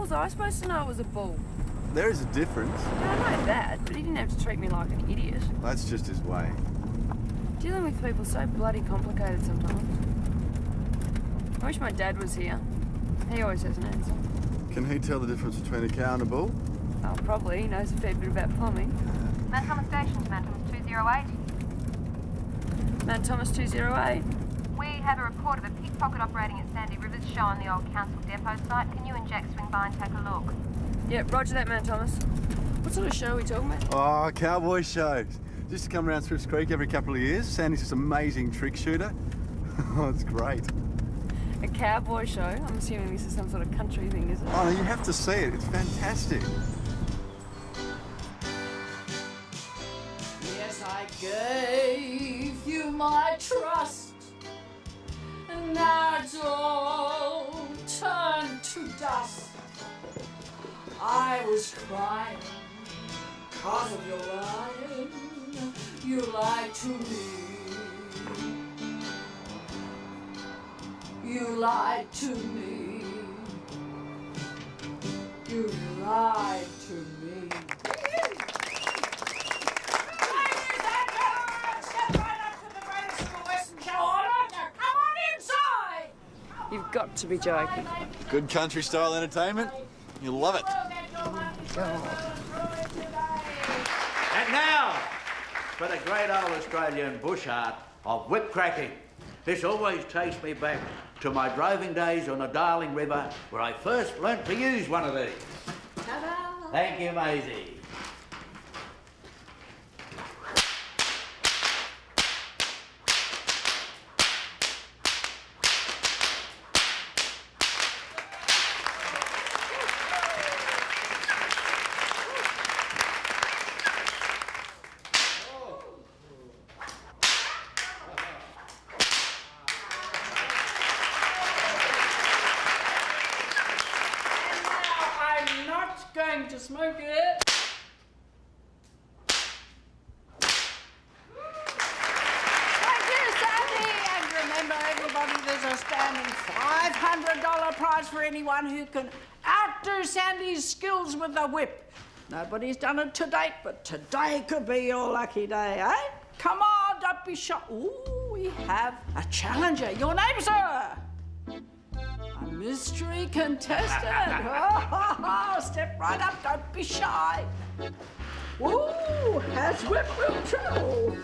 was I supposed to know it was a bull? There is a difference. Yeah, I know that, but he didn't have to treat me like an idiot. That's just his way. Dealing with people is so bloody complicated sometimes. I wish my dad was here. He always has an answer. Can he tell the difference between a cow and a bull? Oh, probably. He knows a fair bit about plumbing. Mount Thomas Station, Mount Thomas 208. Mount Thomas 208. We have a report of a pickpocket operating at Sandy Rivers show on the old council depot site. Can you and Jack swing by and take a look? Yep, roger that, Mount Thomas. What sort of show are we talking about? Oh, cowboy shows. Used to come around Swifts Creek every couple of years. Sandy's this amazing trick shooter. Oh, it's great. A cowboy show? I'm assuming this is some sort of country thing, is it? Oh, no, you have to see it. It's fantastic. Yes, I gave you my trust, and now it's all turned to dust. I was crying 'cause of your lying. You lied to me. You lied to me. You lied to me. You've got to be joking. Good country-style entertainment. You'll love it. And now, for the great old Australian bush art of whip cracking. This always takes me back to my droving days on the Darling River, where I first learnt to use one of these. Ta-da! Thank you, Maisie. Going to smoke it. Thank you, Sandy. And remember, everybody, there's a standing $500 prize for anyone who can outdo Sandy's skills with the whip. Nobody's done it to date, but today could be your lucky day, eh? Come on, don't be shy. Ooh, we have a challenger. Your name, sir? A mystery contestant. Oh, step right up, don't be shy. Woo, has whip will travel.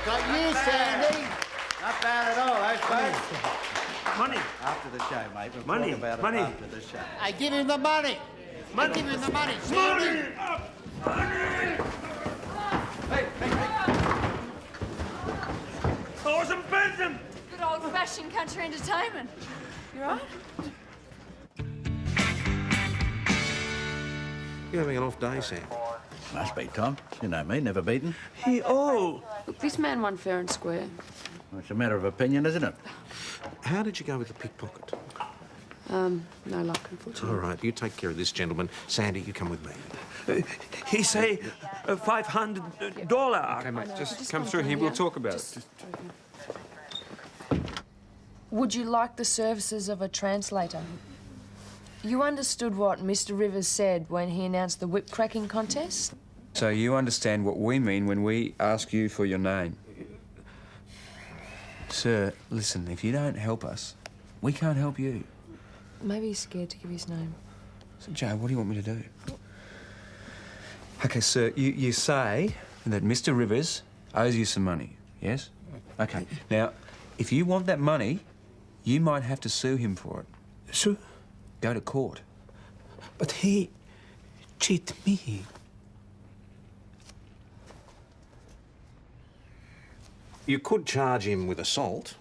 Got you, Sandy. Not bad at all, eh, folks? Money. After the show, mate. We'll Money, talk about money. it after the show. I give him the money. Money. Give him the money, Sandy. Oh, some Bentham! Good old-fashioned country entertainment. You right? You're having an off day, Sam. Must be, Tom. You know me, never beaten. Look, this man won fair and square. Well, it's a matter of opinion, isn't it? How did you go with the pickpocket? No luck, unfortunately. All right, you take care of this gentleman. Sandy, you come with me. He say $500. Okay, mate, just come through here. We'll talk about it. Would you like the services of a translator? You understood what Mr. Rivers said when he announced the whip cracking contest? So you understand what we mean when we ask you for your name? Sir, listen, if you don't help us, we can't help you. Maybe he's scared to give his name. So, Joe, what do you want me to do? OK, sir, you say that Mr. Rivers owes you some money, yes? OK. Now, if you want that money, you might have to sue him for it. Sue? Go to court. But he cheated me. You could charge him with assault.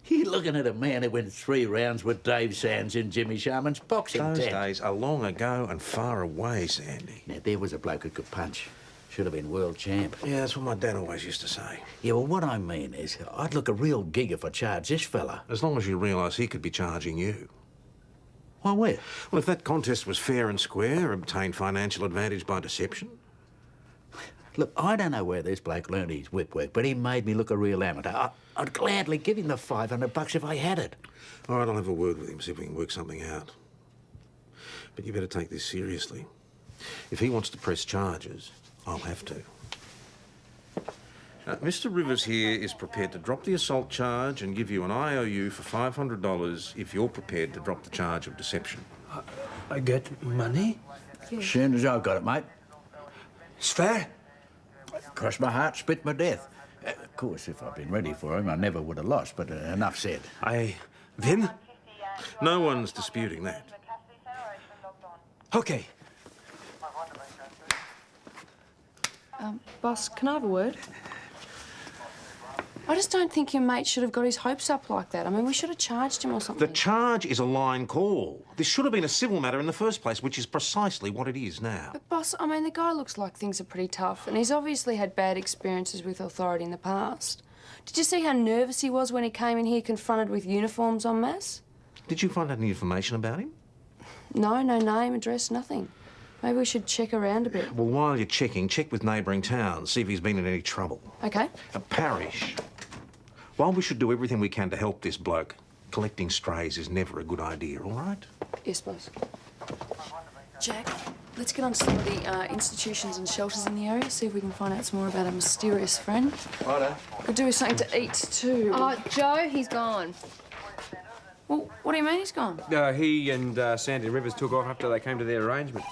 You're looking at a man who went 3 rounds with Dave Sands in Jimmy Sharman's boxing Those tent. days are long ago and far away, Sandy. Now, there was a bloke who could punch. Should have been world champ. Yeah, that's what my dad always used to say. Yeah, well, what I mean is, I'd look a real gig if I charged this fella. As long as you realise he could be charging you. Why, where? Well, if that contest was fair and square, obtained financial advantage by deception. Look, I don't know where this bloke learned his whip work, but he made me look a real amateur. I'd gladly give him the $500 if I had it. All right, I'll have a word with him, see if we can work something out. But you better take this seriously. If he wants to press charges, I'll have to. Mr. Rivers here is prepared to drop the assault charge and give you an IOU for $500 if you're prepared to drop the charge of deception. I get money? As soon as I've got it, mate. It's fair. Cross my heart, spit my death. Of course, if I'd been ready for him, I never would have lost, but enough said. I win? No one's disputing that. Okay. Boss, can I have a word? I just don't think your mate should have got his hopes up like that. I mean, we should have charged him or something. The charge is a line call. This should have been a civil matter in the first place, which is precisely what it is now. But, boss, I mean, the guy looks like things are pretty tough, and he's obviously had bad experiences with authority in the past. Did you see how nervous he was when he came in here confronted with uniforms en masse? Did you find out any information about him? No name, address, nothing. Maybe we should check around a bit. Well, while you're checking, check with neighbouring towns, see if he's been in any trouble. OK. Parish. While we should do everything we can to help this bloke, collecting strays is never a good idea, all right? Yes, boss. Jack, let's get on to some of the institutions and shelters in the area, see if we can find out some more about our mysterious friend. Righto. Could do with something to eat, too. Oh, Joe, he's gone. Well, what do you mean he's gone? He and Sandy Rivers took off after they came to their arrangement.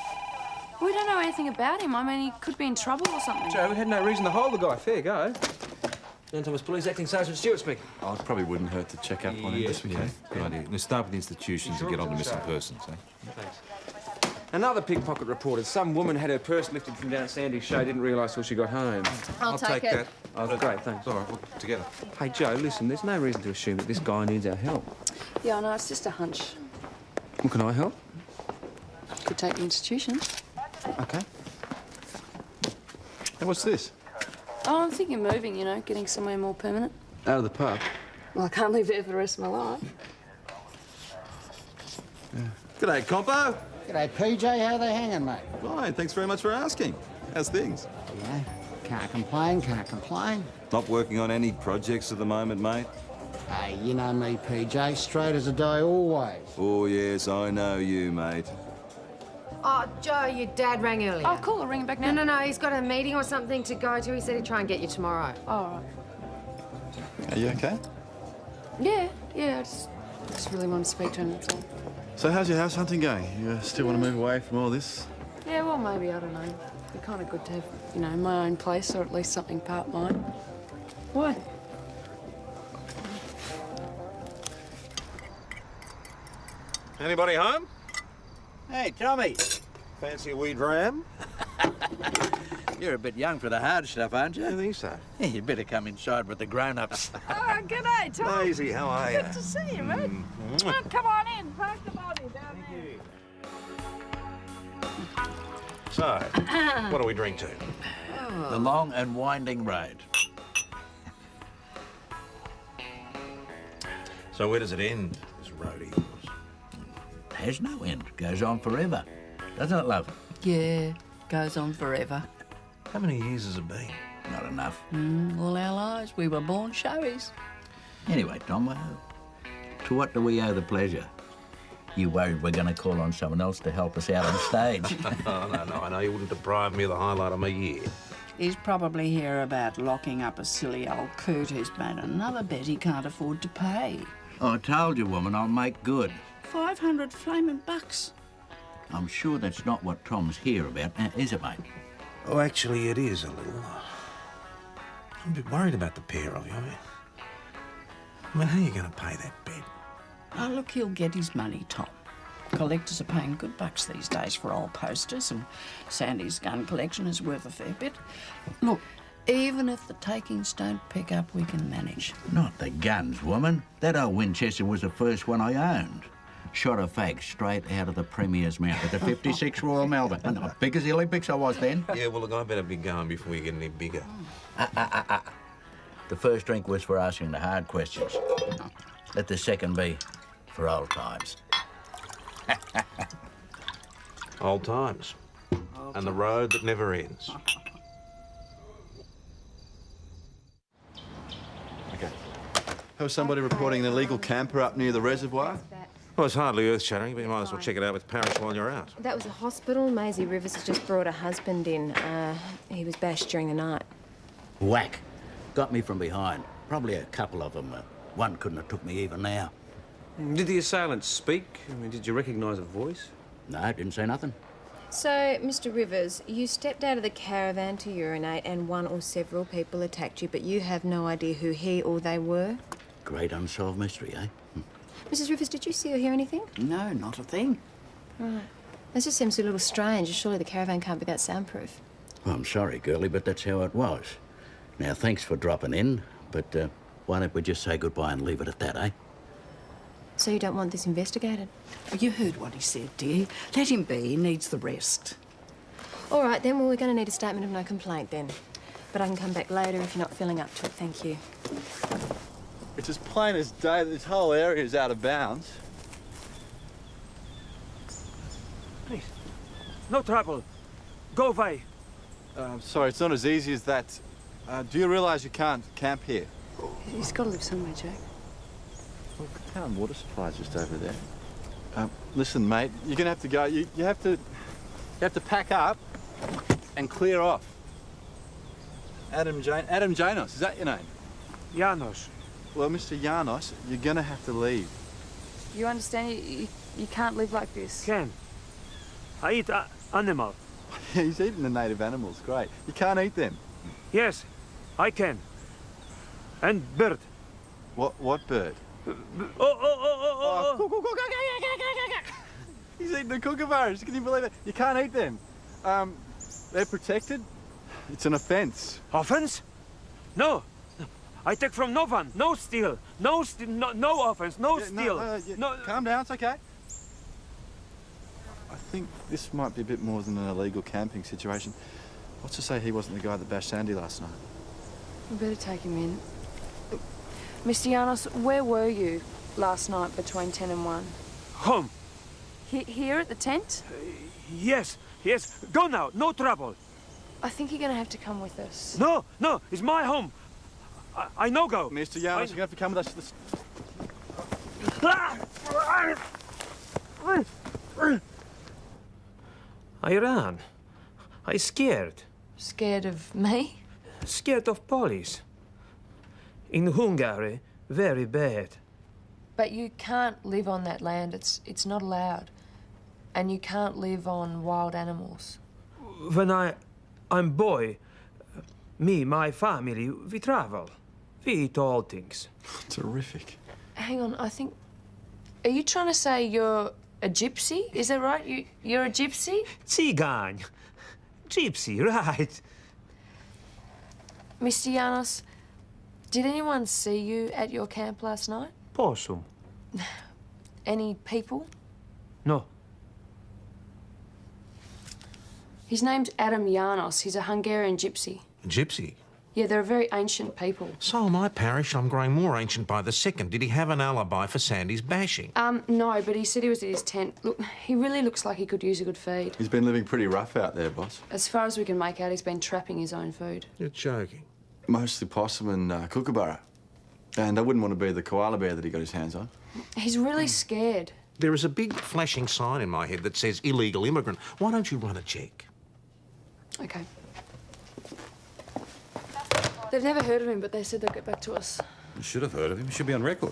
We don't know anything about him. I mean, he could be in trouble or something. Joe, we had no reason to hold the guy. Fair go. Thomas Police Acting Sergeant Stewart speaking. Oh, it probably wouldn't hurt to check up on him. Yes, Okay, good idea. Let's start with the institutions and get on to missing persons, eh? Thanks. Another pickpocket reported. Some woman had her purse lifted from down Sandy's show, didn't realise till she got home. I'll take it. that. Oh, great, thanks. All right, well, together. Hey, Joe, listen, there's no reason to assume that this guy needs our help. Yeah, I know, it's just a hunch. Well, can I help? Could take the institutions. OK. Hey, what's this? Oh, I'm thinking moving, you know, getting somewhere more permanent. Out of the pub? Well, I can't live there for the rest of my life. G'day, compo. G'day, PJ. How they hanging, mate? Fine, thanks very much for asking. How's things? Yeah, can't complain, can't complain. Not working on any projects at the moment, mate? Hey, you know me, PJ. Straight as a die always. Oh, yes, I know you, mate. Oh, Joe, your dad rang earlier. Oh, cool, I'll ring him back now. No, he's got a meeting or something to go to. He said he'd try and get you tomorrow. Oh, all right. Are you okay? Yeah, I just really want to speak to him, that's all. So how's your house hunting going? You still want to move away from all this? Yeah, well, maybe, I don't know. It'd be kind of good to have, you know, my own place, or at least something part mine. Why? Anybody home? Hey, Tommy. Fancy a wee dram? You're a bit young for the hard stuff, aren't you? I think so. Yeah, you'd better come inside with the grown-ups. Oh, g'day, Tom. Daisy, how are you? Good to see you, mate. Oh, come on in. Park the body down there. So, what do we drink to? The long and winding road. So where does it end, this road of yours? Has no end. Goes on forever. Doesn't it, love? Yeah, goes on forever. How many years has it been? Not enough. All our lives, we were born showies. Anyway, Tom, to what do we owe the pleasure? You worried we're going to call on someone else to help us out on stage? Oh, no, I know you wouldn't deprive me of the highlight of my year. He's probably here about locking up a silly old coot who's made another bet he can't afford to pay. I told you, woman, I'll make good. 500 flaming bucks. I'm sure that's not what Tom's here about, is it, mate? Oh, actually, it is a little. I'm a bit worried about the pair of you. I mean, how are you going to pay that bet? Oh, look, he'll get his money, Tom. Collectors are paying good bucks these days for old posters, and Sandy's gun collection is worth a fair bit. Look, Even if the takings don't pick up, we can manage. Not the guns, woman. That old Winchester was the first one I owned. Shot a fag straight out of the Premier's mouth at the 56 Royal Melbourne. And big as the Olympics I was then. Yeah, well, look, I better be going before you get any bigger. The first drink was for asking the hard questions. Let the second be for old times. Old times. And the road that never ends. Okay. There was somebody reporting an illegal camper up near the reservoir. Well, it's hardly earth-shattering, but you might as well check it out with Parish while you're out. That was a hospital. Maisie Rivers has just brought her husband in. He was bashed during the night. Whack. Got me from behind. Probably a couple of them. One couldn't have took me even now. Did the assailant speak? I mean, did you recognise a voice? No, didn't say nothing. So, Mr. Rivers, you stepped out of the caravan to urinate and one or several people attacked you, but you have no idea who he or they were? Great unsolved mystery, eh? Mrs. Rivers, did you see or hear anything? No, not a thing. Right. That just seems a little strange. Surely the caravan can't be that soundproof. Well, I'm sorry, girlie, but that's how it was. Now, thanks for dropping in, but why don't we just say goodbye and leave it at that, eh? So you don't want this investigated? You heard what he said, dear. Let him be. He needs the rest. All right, then. Well, we're going to need a statement of no complaint, then. But I can come back later if you're not feeling up to it. Thank you. It's as plain as day that this whole area is out of bounds. Please. No trouble. Go away. Sorry, it's not as easy as that. Do you realise you can't camp here? He's got to live somewhere, Jack. Look, the town water supply's just over there. Listen, mate, you're gonna have to go. You have to pack up and clear off. Adam Janos, is that your name? Janos. Well, Mr. Janos, you're gonna have to leave. You understand? You can't live like this. Can. I eat animal. He's eating the native animals. Great. You can't eat them. Yes, I can. And bird. What bird? He's eating the kookaburras. Can you believe it? You can't eat them. They're protected. It's an offence. Offense? No. I take from no one. No steal. No offense. No steal. No. Calm down. It's okay. I think this might be a bit more than an illegal camping situation. What's to say he wasn't the guy that bashed Sandy last night? We better take him in. Mr. Janos, where were you last night between 10 and 1? Home. Here at the tent? Yes. Go now. No trouble. I think you're going to have to come with us. No. It's my home. I no go. Mr. Janos, you're going to have to come with us to the... I ran. I scared. Scared of me? Scared of police. In Hungary, very bad. But you can't live on that land. It's not allowed. And you can't live on wild animals. When I'm boy, me, my family, we travel. We eat all things. Terrific. Hang on, I think... Are you trying to say you're a gypsy? Is that right? You're a gypsy? Cigány. Gypsy, right. Mr. Janos, did anyone see you at your camp last night? Possum. Any people? No. His name's Adam Janos. He's a Hungarian gypsy. Gypsy? Yeah, they're a very ancient people. So am I, Parish. I'm growing more ancient by the second. Did he have an alibi for Sandy's bashing? No, but he said he was at his tent. Look, he really looks like he could use a good feed. He's been living pretty rough out there, boss. As far as we can make out, he's been trapping his own food. You're joking. Mostly possum and kookaburra. And I wouldn't want to be the koala bear that he got his hands on. He's really scared. There is a big flashing sign in my head that says illegal immigrant. Why don't you run a check? OK. They've never heard of him, but they said they'll get back to us. You should have heard of him. He should be on record.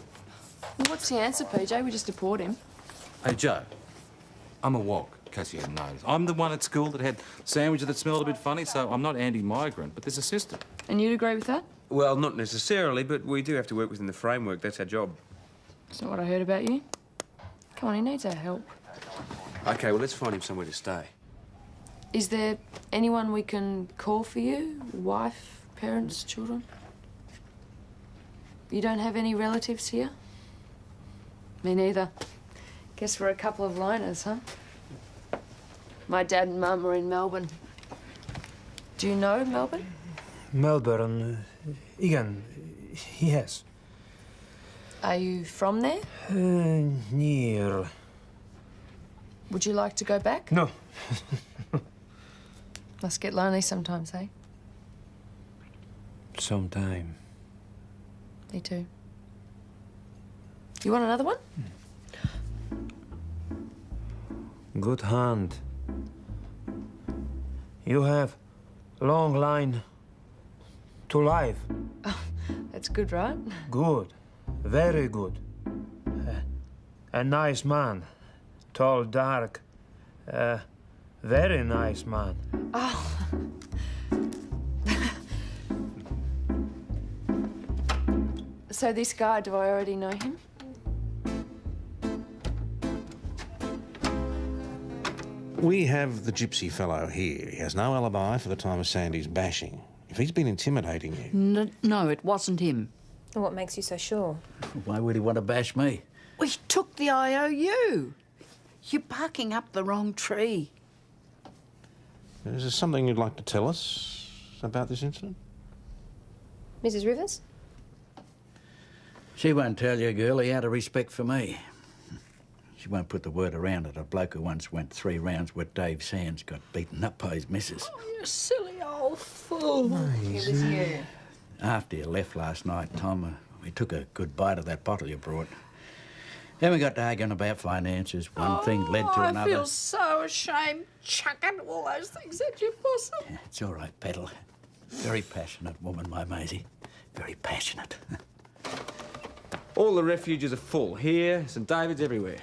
Well, what's the answer, PJ? We just deport him. Hey, Joe. I'm a wog, in case you hadn't noticed. I'm the one at school that had sandwiches that smelled a bit funny, so I'm not anti-migrant, but there's a system. And you'd agree with that? Well, not necessarily, but we do have to work within the framework. That's our job. That's not what I heard about you. Come on, he needs our help. OK, well, let's find him somewhere to stay. Is there anyone we can call for you? Wife, Parents, children? You don't have any relatives here? Me neither. Guess we're a couple of loners, huh? My dad and mum are in Melbourne. Do you know Melbourne? Melbourne, igen, yes. Are you from there? Near. Would you like to go back? No. Must get lonely sometimes, eh? Sometime. Me too. You want another one? Good hand. You have long line to life. Oh, that's good, right? Good. Very good. A nice man. Tall, dark. Very nice man. Oh. So this guy, do I already know him? We have the gypsy fellow here. He has no alibi for the time of Sandy's bashing. If he's been intimidating you... No, it wasn't him. What makes you so sure? Why would he want to bash me? We took the IOU. You're barking up the wrong tree. Is there something you'd like to tell us about this incident? Mrs. Rivers? She won't tell you, girlie, out of respect for me. She won't put the word around that a bloke who once went 3 rounds with Dave Sands got beaten up by his missus. Oh, you silly old fool. It was you. After you left last night, Tom, we took a good bite of that bottle you brought. Then we got to arguing about finances. One thing led to another. I feel so ashamed chucking all those things at you, boss. Yeah, it's all right, Petal. Very passionate woman, my Maisie. Very passionate. All the refuges are full. Here, St David's, everywhere.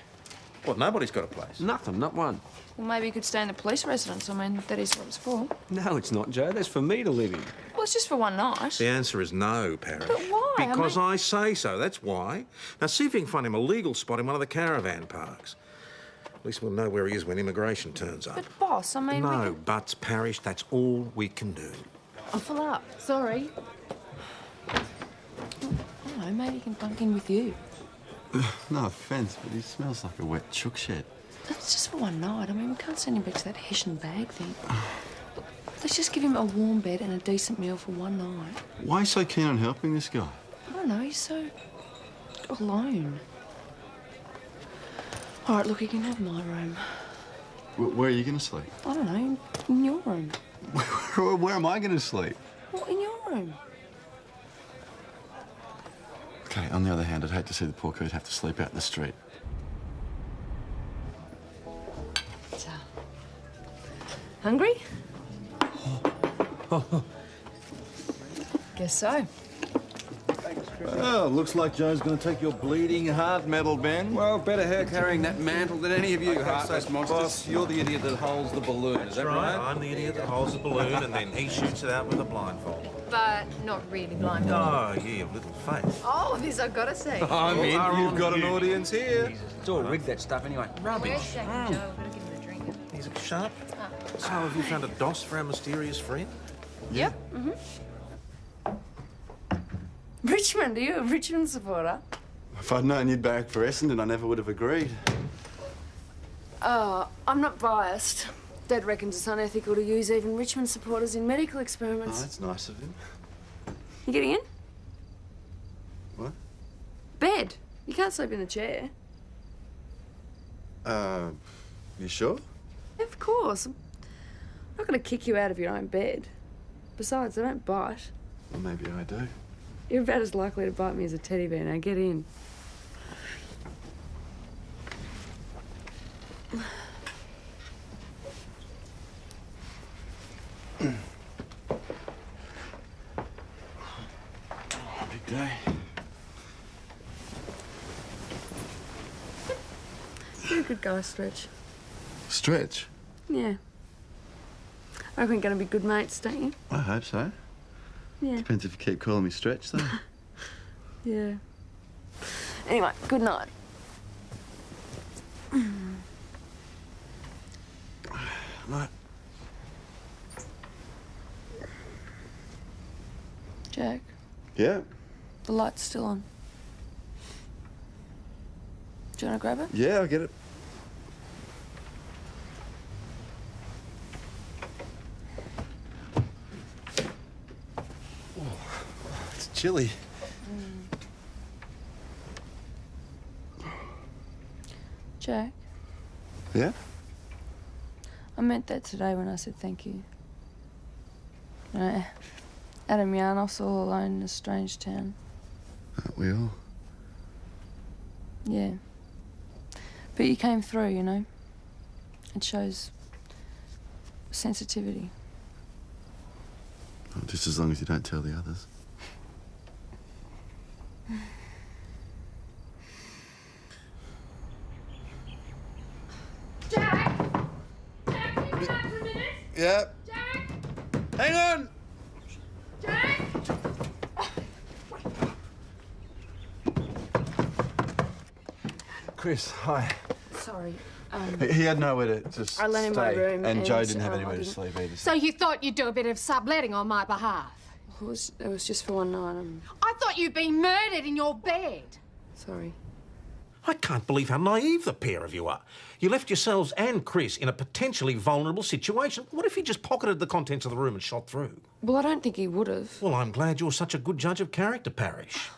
What, nobody's got a place? Nothing, not one. Well, maybe you could stay in the police residence. I mean, that is what it's for. No, it's not, Joe. That's for me to live in. Well, it's just for one night. The answer is no, Parrish. But why? Because I say so, that's why. Now, see if you can find him a legal spot in one of the caravan parks. At least we'll know where he is when immigration turns up. But, boss, I mean... No buts, Parrish. That's all we can do. I'm full up. Sorry. I don't know, maybe he can bunk in with you. No offence, but he smells like a wet chook shed. It's just for one night. I mean, we can't send him back to that Hessian bag thing. Let's just give him a warm bed and a decent meal for one night. Why are you so keen on helping this guy? I don't know, he's so... alone. All right, look, you can have my room. Where are you going to sleep? I don't know, in your room. Where am I going to sleep? Well, in your room. Okay, on the other hand, I'd hate to see the poor coot have to sleep out in the street. So, hungry? Guess so. Well, looks like Joe's going to take your bleeding heart medal, Ben. Well, better her carrying that mantle than any of you heartless monsters. Boss, you're the idiot that holds the balloon, is that right? I'm the idiot that holds the balloon and then he shoots it out with a blindfold. But not really blind. Oh, you have little faith. Oh, this I've got to say. I'm in. You've got an audience here. It's all rigged, that stuff, anyway. Where's Jack and Joe? We've got to give him a drink. He's a sharp. So, have you found a DOS for our mysterious friend? Yep. Mm-hmm. Richmond, are you a Richmond supporter? If I'd known you'd back for Essendon, I never would have agreed. I'm not biased. Dad reckons it's unethical to use even Richmond supporters in medical Oh, experiments. that's nice of him. You getting in? What? Bed. You can't sleep in the chair. You sure? Of course. I'm not going to kick you out of your own bed. Besides, I don't bite. Well, maybe I do. You're about as likely to bite me as a teddy bear. Now get in. Big day. You're a good guy, Stretch. Stretch? Yeah. I reckon we're going to be good mates, don't you? I hope so. Yeah. Depends if you keep calling me Stretch, though. Yeah. Anyway, good night. Night. Jack, Yeah? the light's still on. Do you want to grab it? Yeah, I'll get it. Oh, it's chilly. Jack, Yeah? I meant that today when I said thank you. You know, Adam Yarnoff's all alone in a strange town. Aren't we all? Yeah. But you came through, you know. It shows sensitivity. Oh, just as long as you don't tell the others. Jack! Jack, can you come out for a minute? Yeah. Jack! Hang on! Jack! Chris, hi. Sorry. He had nowhere to just I lent him my room and Joe and, didn't have anywhere I to didn't- sleep either. So you thought you'd do a bit of subletting on my behalf? It was just for one night. I thought you'd been murdered in your bed. Sorry. I can't believe how naive the pair of you are. You left yourselves and Chris in a potentially vulnerable situation. What if he just pocketed the contents of the room and shot through? Well, I don't think he would have. Well, I'm glad you're such a good judge of character, Parrish.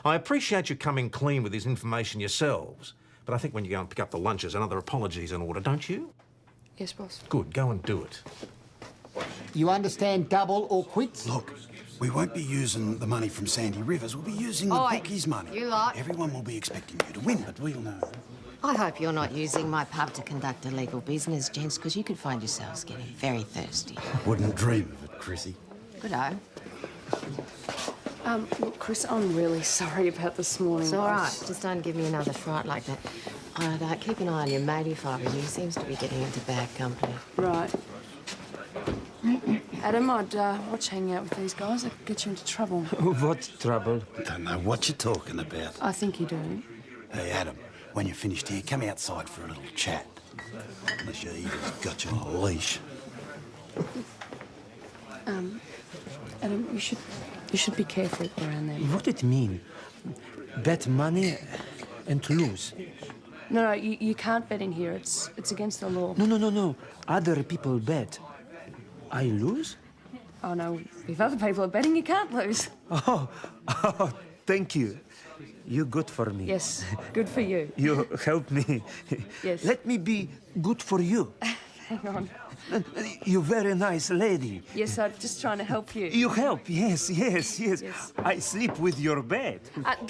I appreciate you coming clean with this information yourselves, but I think when you go and pick up the lunches, another apology's in order, don't you? Yes, boss. Good, go and do it. You understand double or quits? Look, we won't be using the money from Sandy Rivers. We'll be using the Oi, bookies' money. you lot. Everyone will be expecting you to win, but we'll know. I hope you're not using my pub to conduct illegal business, gents, because you could find yourselves getting very thirsty. Wouldn't dream of it, Chrissy. Good-o. Look, Chris, I'm really sorry about this morning. It's all right. Just don't give me another fright like that. I'd keep an eye on your mate if I were you. He seems to be getting into bad company. Right. Adam, I'd watch hanging out with these guys. I could get you into trouble. What trouble? Don't know what you're talking about. I think you do. Hey, Adam, when you're finished here, come outside for a little chat. Unless your ego's got you on a leash. Adam, you should be careful around them. What it mean? Bet money and to lose? No, you can't bet in here. It's against the law. No. Other people bet. I lose? Oh, no. If other people are betting, you can't lose. Oh, thank you. You're good for me. Yes, good for you. You help me. Yes. Let me be good for you. Hang on. You're very nice lady. Yes, I'm just trying to help you. You help, yes. I sleep with your bed.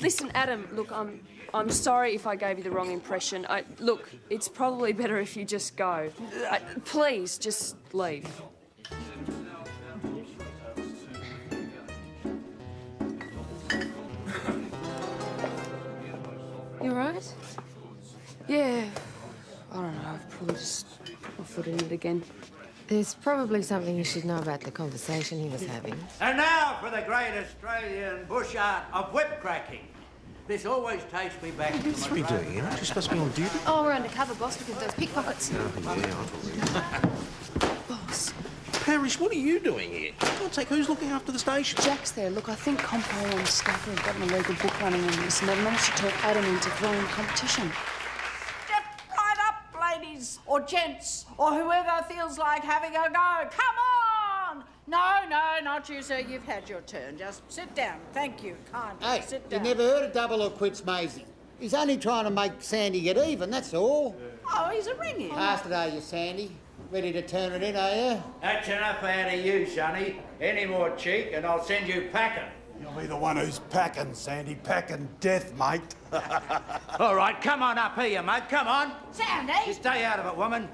Listen, Adam, look, I'm sorry if I gave you the wrong impression. Look, it's probably better if you just go. Please, just leave. You all right? Yeah. I don't know, I've probably just my foot in it again. There's probably something you should know about the conversation he was having. And now for the great Australian bush art of whip cracking. This always takes me back to What are you doing here? Aren't you supposed to be on duty? Oh, we're undercover, boss, because those pickpockets. Boss. Parrish, what are you doing here? For God's sake, who's looking after the station? Jack's there. Look, I think Compo and Stafford have got an illegal book running in this, and they've managed to talk Adam into throwing the competition. Step right up, ladies, or gents, or whoever feels like having a go. Come on! No, not you, sir. You've had your turn. Just sit down. Thank you. Kindly. Hey, sit you down. never heard of double or quits, Maisie. He's only trying to make Sandy get even, that's all. Oh, he's a ringing. Past it, are you, Sandy? Ready to turn it in, are you? That's enough out of you, Sonny. Any more cheek and I'll send you packing. You'll be the one who's packing, Sandy. Packing death, mate. All right, come on up here, mate. Come on. Sandy! You stay out of it, woman.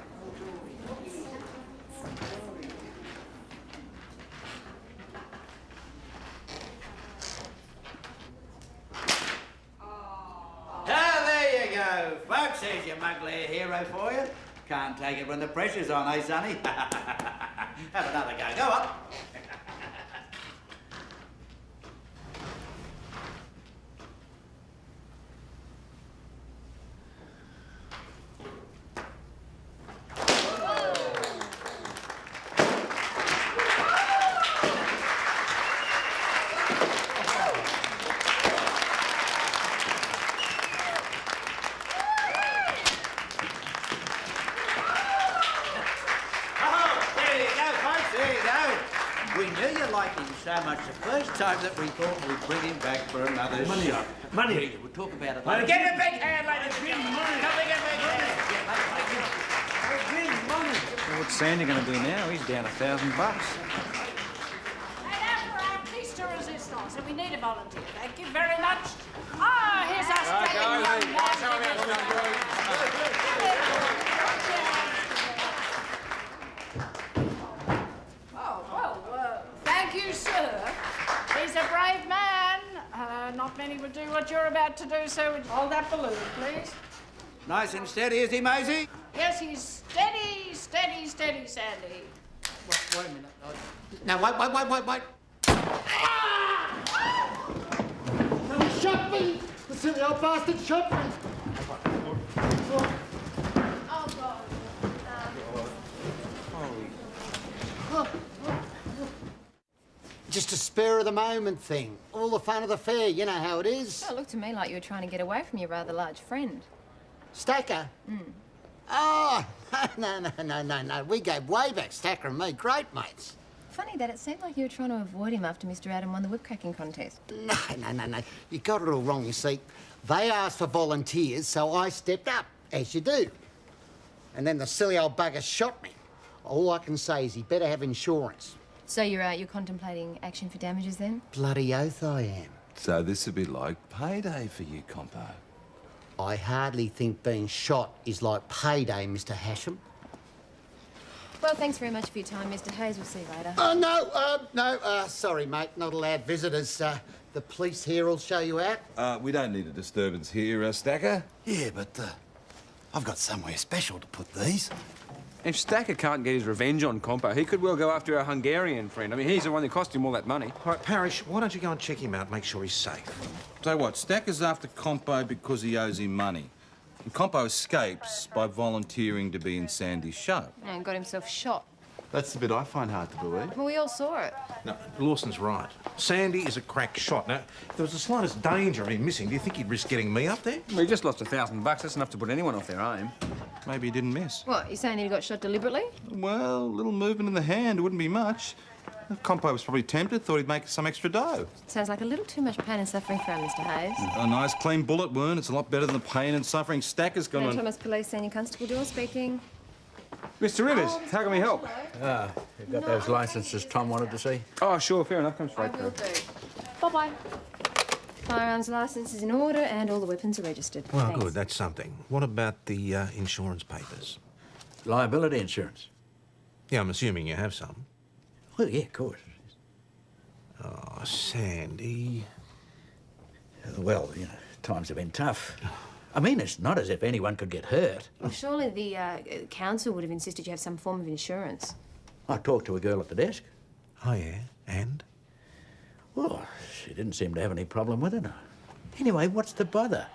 Ah, there you go, folks. There's your mugler hero for you. Can't take it when the pressure's on, eh, Sonny? Have another go. Go up. We knew you liked him so much the first time that we thought we'd bring him back for another shot. Money. We'll talk about it Money. later. Give me a big hand, ladies. Give me money. Come and get a big hand. Well, what's Sandy going to do now? He's down $1,000. And after our peace to resistance, and we need a volunteer. Thank you very much. Ah, here's our Australian young thank you, sir. He's a brave man. Not many would do what you're about to do, so would you hold that balloon, please? Nice and steady, is he, Maisie? Yes, he's steady, steady, steady, Sandy. Wait a minute. Now, wait. No, he shot me! The silly old bastard shot me! Oh, God. Just a spur of the moment thing. All the fun of the fair, you know how it is. Well, it looked to me like you were trying to get away from your rather large friend. Stacker? Oh, no. We go way back, Stacker and me. Great mates. Funny that it seemed like you were trying to avoid him after Mr. Adam won the whip cracking contest. No. You got it all wrong, you see. They asked for volunteers, so I stepped up, as you do. And then the silly old bugger shot me. All I can say is he better have insurance. So you're contemplating action for damages then? Bloody oath I am. So this would be like payday for you, compo. I hardly think being shot is like payday, Mr. Hasham. Well, thanks very much for your time, Mr. Hayes. We'll see you later. No. Sorry, mate. Not allowed visitors. The police here will show you out. We don't need a disturbance here, Stacker. Yeah, but I've got somewhere special to put these. If Stacker can't get his revenge on Compo, he could well go after our Hungarian friend. I mean, he's the one that cost him all that money. All right, Parrish, why don't you go and check him out, make sure he's safe? So what, Stacker's after Compo because he owes him money. And Compo escapes by volunteering to be in Sandy's show. And got himself shot. That's the bit I find hard to believe. Well, we all saw it. No, Lawson's right. Sandy is a crack shot. Now, if there was the slightest danger of him missing, do you think he'd risk getting me up there? Well, he just lost $1,000. That's enough to put anyone off their aim. Maybe he didn't miss. What, you saying that he got shot deliberately? Well, a little movement in the hand, it wouldn't be much. Compo was probably tempted, thought he'd make some extra dough. Sounds like a little too much pain and suffering for him, Mr. Hayes. A nice clean bullet wound, it's a lot better than the pain and suffering Stacker's gone on. Thomas Police Senior Constable Dawes speaking. Mr. Rivers, how can we help? You've got those licences Tom wanted to see? Oh, sure, fair enough. Come straight I will through. do. Bye-bye. Firearms licence is in order and all the weapons are registered. Well, Thanks. good, that's something. What about the insurance papers? Liability insurance? Yeah, I'm assuming you have some. Well, yeah, of course. Oh, Sandy. Well, you know, times have been tough. I mean, it's not as if anyone could get hurt. Well, surely the council would have insisted you have some form of insurance. I talked to a girl at the desk. Oh, yeah? And? Well, she didn't seem to have any problem with it. Anyway, what's the bother?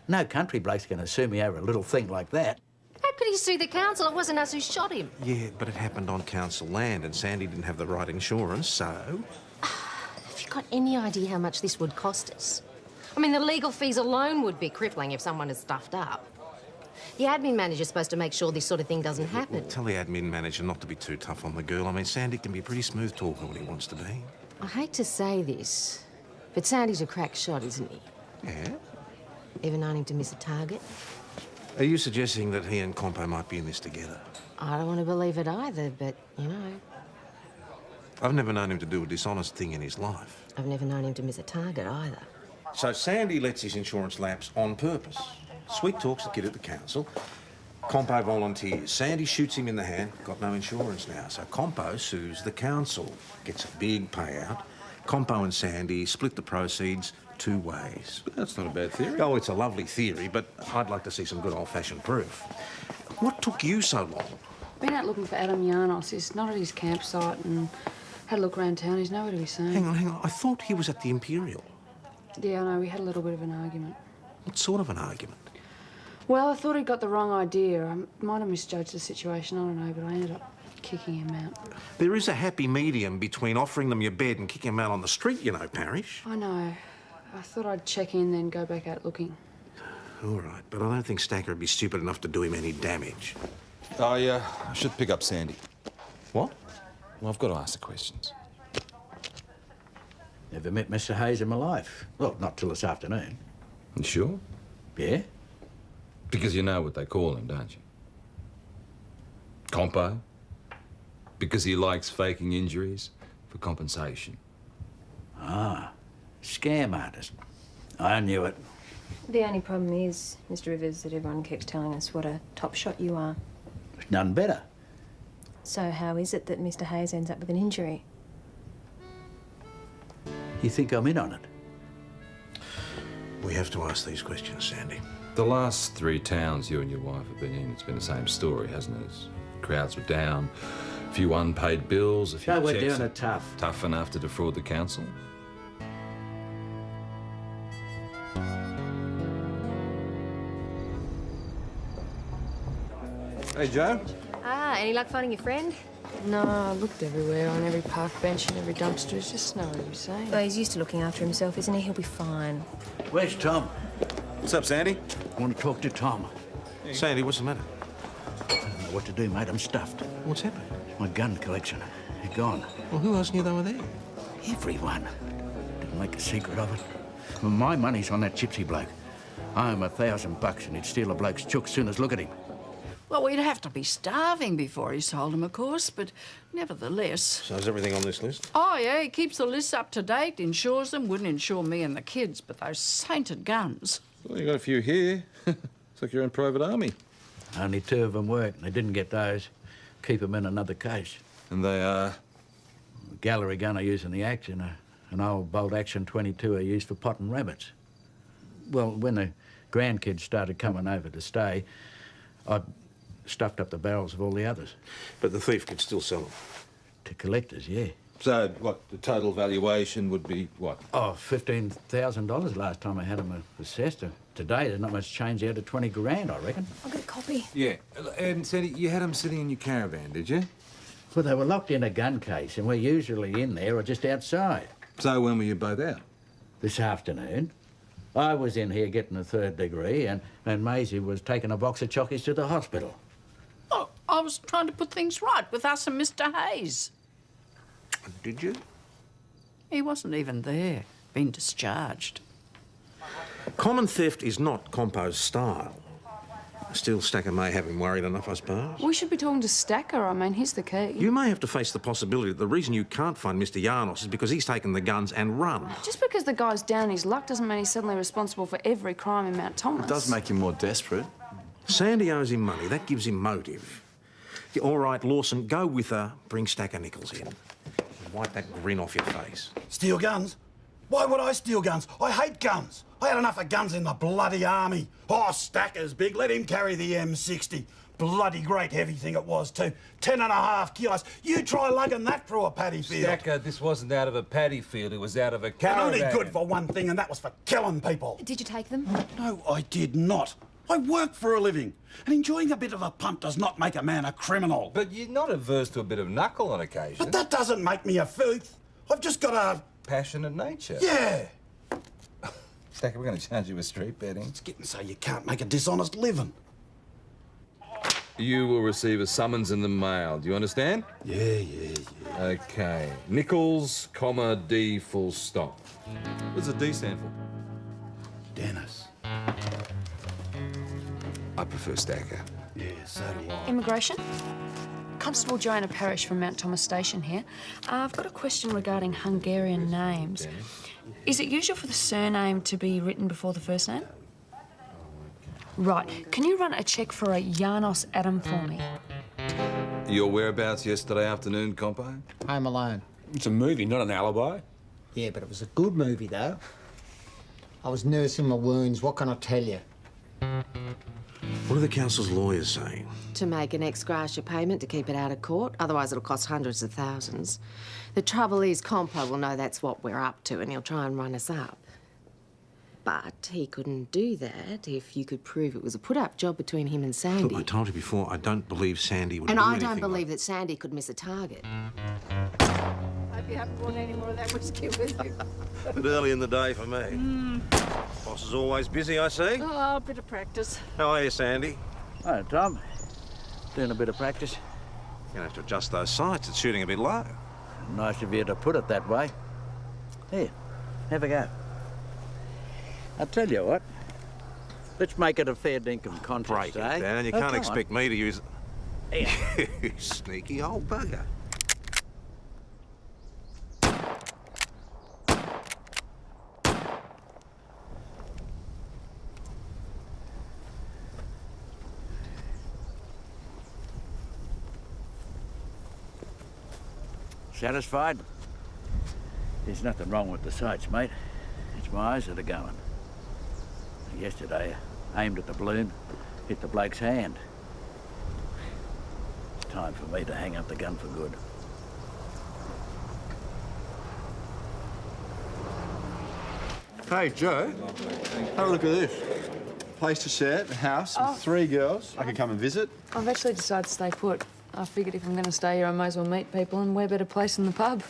No country bloke's going to sue me over a little thing like that. How could he sue the council? It wasn't us who shot him. Yeah, but it happened on council land and Sandy didn't have the right insurance, so... Have you got any idea how much this would cost us? I mean, the legal fees alone would be crippling if someone is stuffed up. The admin manager's supposed to make sure this sort of thing doesn't happen. Well, tell the admin manager not to be too tough on the girl. I mean, Sandy can be a pretty smooth talker when he wants to be. I hate to say this, but Sandy's a crack shot, isn't he? Yeah? Ever known him to miss a target? Are you suggesting that he and Compo might be in this together? I don't want to believe it either, but, you know, I've never known him to do a dishonest thing in his life. I've never known him to miss a target either. So Sandy lets his insurance lapse on purpose. Sweet talks the kid at the council. Compo volunteers. Sandy shoots him in the hand. Got no insurance now. So Compo sues the council. Gets a big payout. Compo and Sandy split the proceeds 2 ways. That's not a bad theory. Oh, it's a lovely theory, but I'd like to see some good old-fashioned proof. What took you so long? Been out looking for Adam Yarnos. He's not at his campsite and had a look around town. He's nowhere to be seen. Hang on. I thought he was at the Imperial. Yeah, I know. We had a little bit of an argument. What sort of an argument? Well, I thought he'd got the wrong idea. I might have misjudged the situation. I don't know, but I ended up kicking him out. There is a happy medium between offering them your bed and kicking them out on the street, you know, Parrish. I know. I thought I'd check in, then go back out looking. All right, but I don't think Stacker would be stupid enough to do him any damage. I should pick up Sandy. What? Well, I've got to ask the questions. Never met Mr. Hayes in my life. Well, not till this afternoon. You sure? Yeah? Because you know what they call him, don't you? Compo? Because he likes faking injuries for compensation. Ah, scam artist. I knew it. The only problem is, Mr. Rivers, that everyone keeps telling us what a top shot you are. It's none better. So how is it that Mr. Hayes ends up with an injury? You think I'm in on it? We have to ask these questions, Sandy. The last 3 towns you and your wife have been in, it's been the same story, hasn't it? Crowds were down, a few unpaid bills, a few No, we're checks. doing it tough. Tough enough to defraud the council? Hey, Joe. Ah, any luck finding your friend? No, I looked everywhere, on every park bench and every dumpster. It's just no what you're saying. Well, he's used to looking after himself, isn't he? He'll be fine. Where's Tom? What's up, Sandy? I want to talk to Tom. Sandy, what's the matter? I don't know what to do, mate. I'm stuffed. What's happened? My gun collection. They're gone. Well, who else knew they were there? Everyone. Didn't make a secret of it. Well, my money's on that gypsy bloke. I owe him $1,000 and he'd steal a bloke's chook soon as look at him. Well, we'd have to be starving before he sold them, of course, but nevertheless. So is everything on this list? Oh, yeah, he keeps the lists up to date, insures them. Wouldn't insure me and the kids, but those sainted guns. Well, you got a few here. It's like your own private army. Only 2 of them work, and they didn't get those. Keep them in another case. And they are? The gallery gun I use in the action, an old bolt action 22 I used for potting rabbits. Well, when the grandkids started coming over to stay, I stuffed up the barrels of all the others. But the thief could still sell them. To collectors, yeah. So, what, the total valuation would be what? Oh, $15,000 last time I had them assessed. Today, there's not much change out of 20 grand, I reckon. I'll get a copy. Yeah. And Sandy, you had them sitting in your caravan, did you? Well, they were locked in a gun case, and we're usually in there or just outside. So when were you both out? This afternoon. I was in here getting a 3rd degree, and Maisie was taking a box of chockies to the hospital. Oh, I was trying to put things right with us and Mr. Hayes. Did you? He wasn't even there. Been discharged. Common theft is not Compo's style. Still, Stacker may have him worried enough, I suppose. We should be talking to Stacker. I mean, he's the key. You may have to face the possibility that the reason you can't find Mr. Janos is because he's taken the guns and run. Just because the guy's down his luck doesn't mean he's suddenly responsible for every crime in Mount Thomas. It does make him more desperate. Sandy owes him money. That gives him motive. Yeah, all right, Lawson, go with her. Bring Stacker Nichols in. Wipe that grin off your face. Steal guns? Why would I steal guns? I hate guns. I had enough of guns in the bloody army. Oh, Stacker's big. Let him carry the M60. Bloody great heavy thing it was, too. 10.5 kilos. You try lugging that through a paddy field. Stacker, this wasn't out of a paddy field. It was out of a caravan. Only good for one thing, and that was for killing people. Did you take them? No, I did not. I work for a living, and enjoying a bit of a punt does not make a man a criminal. But you're not averse to a bit of knuckle on occasion. But that doesn't make me a thief. I've just got a... passionate nature. Yeah. Stacker, we're going to charge you with street betting. It's getting so you can't make a dishonest living. You will receive a summons in the mail. Do you understand? Yeah. Okay. Nichols, comma, D, full stop. What does the D stand for? Dennis. I prefer Stacker. Yeah, so do I. Immigration? Constable Joanna Parrish from Mount Thomas Station here. I've got a question regarding Hungarian names. Is it usual for the surname to be written before the first name? Right. Can you run a check for a Janos Adam for me? Your whereabouts yesterday afternoon, compo? Home Alone. It's a movie, not an alibi. Yeah, but it was a good movie, though. I was nursing my wounds, what can I tell you? What are the council's lawyers saying? To make an ex gratia payment to keep it out of court, otherwise it'll cost hundreds of thousands. The trouble is, Compo will know that's what we're up to and he'll try and run us up. But he couldn't do that if you could prove it was a put-up job between him and Sandy. Look, I told you before, I don't believe Sandy would And do I anything don't believe like... that Sandy could miss a target. Hope you haven't brought any more of that whiskey with you. A bit early in the day for me. Boss is always busy, I see. Oh, a bit of practice. How are you, Sandy? Hi, Tom. Doing a bit of practice. You're going to have to adjust those sights. It's shooting a bit low. Nice of you to put it that way. Here, have a go. I'll tell you what. Let's make it a fair dinkum contest, Break eh? it down. You Oh, can't come expect me to use... Here. You sneaky old bugger. Satisfied? There's nothing wrong with the sights, mate. It's my eyes that are going. Yesterday, I aimed at the balloon, hit the bloke's hand. It's time for me to hang up the gun for good. Hey, Joe, have a look at this. Place to share, a house with 3 girls. I could come and visit. I've actually decided to stay put. I figured if I'm going to stay here, I may as well meet people, and where better place than the pub?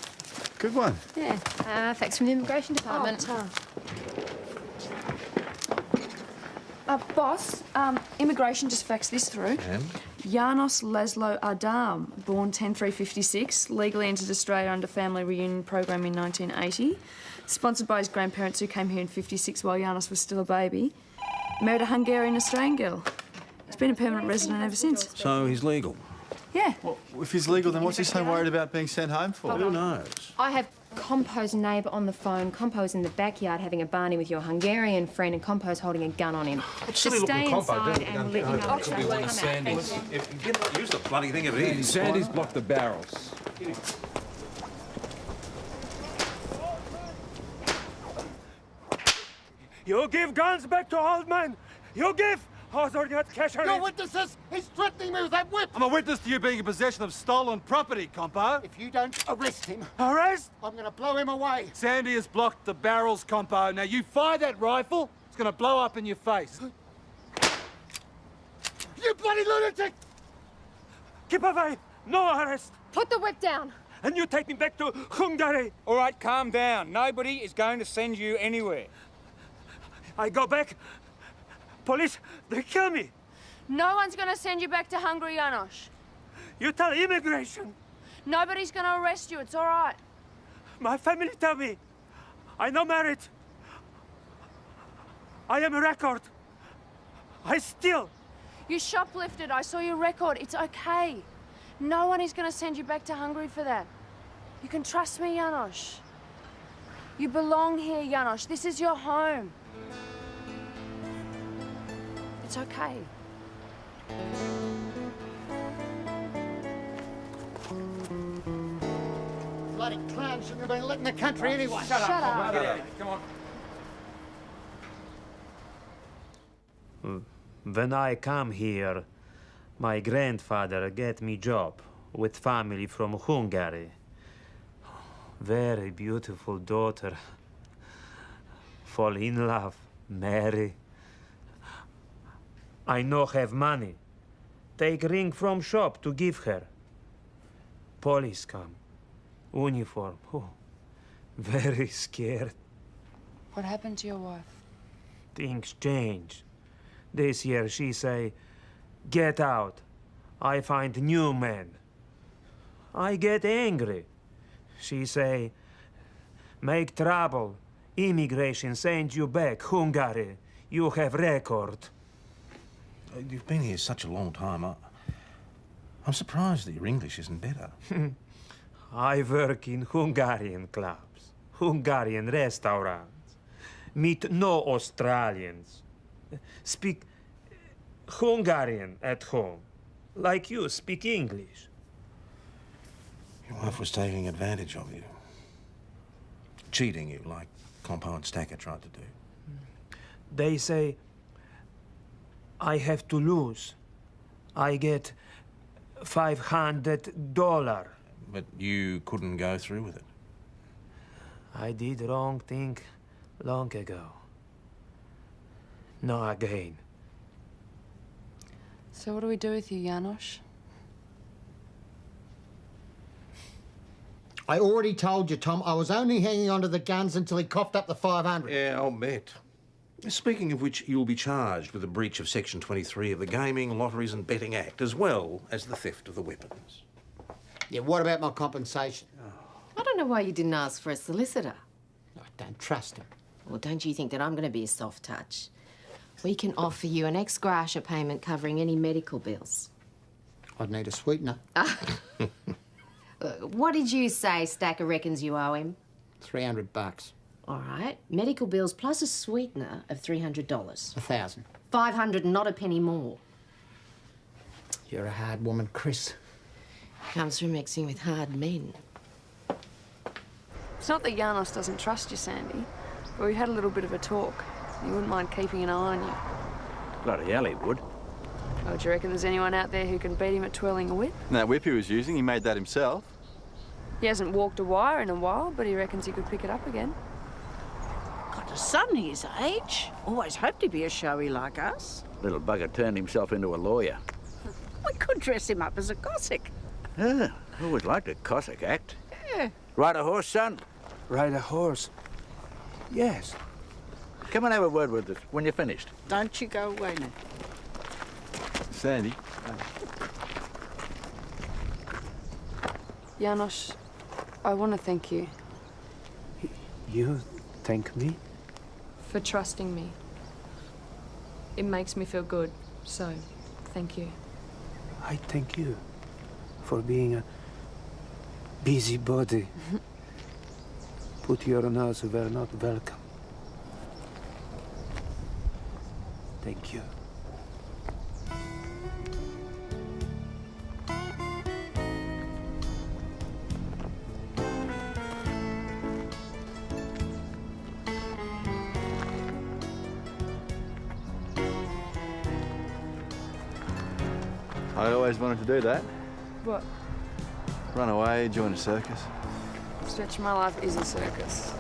Good one. Yeah. Thanks from the immigration department. Tara. Boss, immigration just faxed this through. And? Janos Laszlo Adam, born 10/3/56, legally entered Australia under family reunion program in 1980. Sponsored by his grandparents who came here in 56 while Janos was still a baby. Married a Hungarian-Australian girl. He's been a permanent resident ever since. So he's legal? Yeah. Well, if he's legal, then what's he so worried about being sent home for? Who knows? I have Compo's neighbour on the phone. Compo's in the backyard having a barney with your Hungarian friend, and Compo's holding a gun on him. Silly Just looking stay Compo, inside don't and we'll let you know. Could be one of Sandy's. If you did not use the bloody thing of it is. Sandy's blocked the barrels. You give guns back to old man. You give. Or you cash Your witnesses! He's threatening me with that whip! I'm a witness to you being in possession of stolen property, Compo. If you don't arrest him... Arrest? I'm going to blow him away. Sandy has blocked the barrels, Compo. Now, you fire that rifle, it's going to blow up in your face. You bloody lunatic! Keep away. No arrest. Put the whip down. And you take me back to Hungary. All right, calm down. Nobody is going to send you anywhere. I go back. Police, they kill me. No one's going to send you back to Hungary, Janos. You tell immigration. Nobody's going to arrest you. It's all right. My family tell me. I not married. I am a record. I steal. You shoplifted. I saw your record. It's okay. No one is going to send you back to Hungary for that. You can trust me, Janos. You belong here, Janos. This is your home. It's okay. Bloody clown shouldn't have been let in the country anyway. Shut up. Get out. Come on. When I come here, my grandfather get me job with family from Hungary. Very beautiful daughter. Fall in love, marry. I no have money. Take ring from shop to give her. Police come. Uniform. Oh, very scared. What happened to your wife? Things change. This year she say, get out. I find new man. I get angry. She say, make trouble. Immigration send you back, Hungary. You have record. You've been here such a long time. I'm surprised that your English isn't better. I work in Hungarian clubs, Hungarian restaurants. Meet no Australians. Speak Hungarian at home, like you speak English. Your wife was taking advantage of you. Cheating you, like Compo and Stacker tried to do. They say I have to lose. I get $500. But you couldn't go through with it. I did wrong thing long ago. No again. So what do we do with you, Janos? I already told you, Tom, I was only hanging on to the guns until he coughed up the 500. Yeah, I'll bet. Speaking of which, you'll be charged with a breach of Section 23 of the Gaming, Lotteries and Betting Act, as well as the theft of the weapons. Yeah, what about my compensation? I don't know why you didn't ask for a solicitor. I don't trust him. Well, don't you think that I'm going to be a soft touch? We can offer you an ex gratia payment covering any medical bills. I'd need a sweetener. What did you say Stacker reckons you owe him? $300. All right. Medical bills plus a sweetener of $300. $1,000. $500 and not a penny more. You're a hard woman, Chris. Comes from mixing with hard men. It's not that Janos doesn't trust you, Sandy, but we had a little bit of a talk. You wouldn't mind keeping an eye on you. Bloody hell he would. Oh, do you reckon there's anyone out there who can beat him at twirling a whip? And that whip he was using, he made that himself. He hasn't walked a wire in a while, but he reckons he could pick it up again. Got a son his age. Always hoped he'd be a showy like us. Little bugger turned himself into a lawyer. We could dress him up as a Cossack. Yeah, always liked a Cossack act. Yeah. Ride a horse, son? Ride a horse? Yes. Come and have a word with us when you're finished. Don't you go away now. Sandy. Janos, I want to thank you. You thank me? For trusting me. It makes me feel good, so thank you. I thank you for being a busybody. Put your nose where not welcome. Thank you. I always wanted to do that. What? Run away, join a circus. Stretch, my life is a circus.